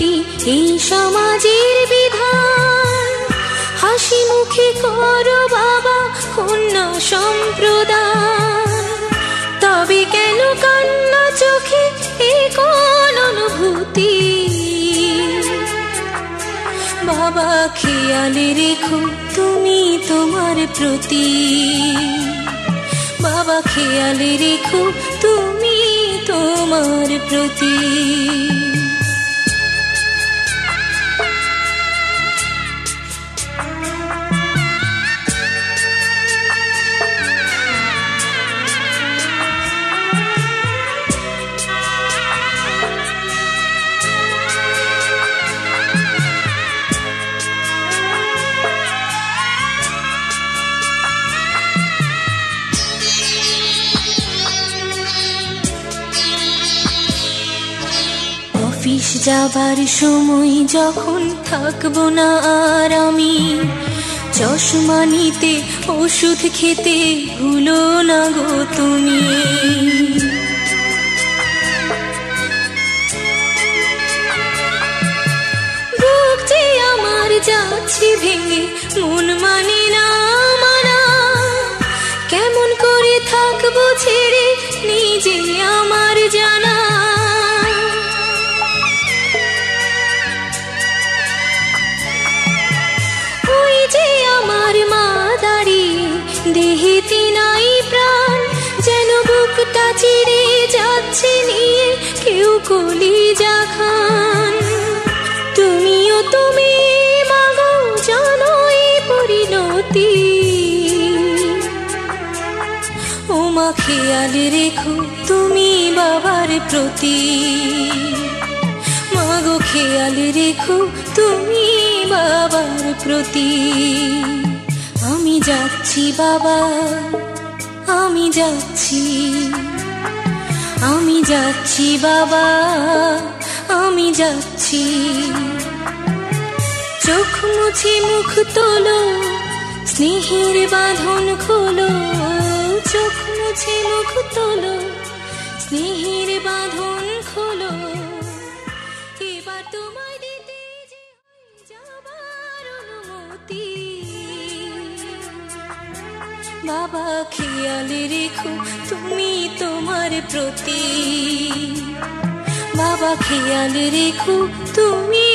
এটি এই সমাজের বিধান। হাসি মুখে করো বাবা অন্য সম্প্রদান, তবে কেন কান্না চোখে এ কোন অনুভূতি? বাবা খেয়ালে রেখো তুমি তোমার প্রতি, বাবা খেয়ালে রেখো তুমি তোমার প্রতি। অফিস যাবার সময় যখন থাকবো না আর আমি, চশমা নিতে ওষুধ খেতে ভুলো না গো তুমি। বুক যে আমার যাচ্ছে ভেঙে, মন মানে না মানা, কেমন করে থাকবো ছেড়ে নিজে আমার জানা। আমার মা দাঁড়িয়ে দেহেতে নাই প্রাণ, যেন বুকটা চিরে যাচ্ছে নিয়ে কেউ কলিজা খান। তুমিও তুমি মাগো জানো এই পরিণতি, ও মা খেয়ালে রেখো তুমি বাবার প্রতি, মাগো খেয়ালে রেখো তুমি বাবার প্রতি। আমি যাচ্ছি বাবা, আমি যাচ্ছি, আমি যাচ্ছি বাবা, আমি যাচ্ছি। চোখ মুছে মুখ তোলো, স্নেহের বাঁধন খোলো, চোখ মুছে মুখ তোলো, স্নেহের বাঁধন খোলো। এবার তোমায় দিতে যাবার অনুমতি, বাবা খেয়ালে রেখো তুমি তোমার প্রতি, বাবা খেয়ালে রেখো তুমি।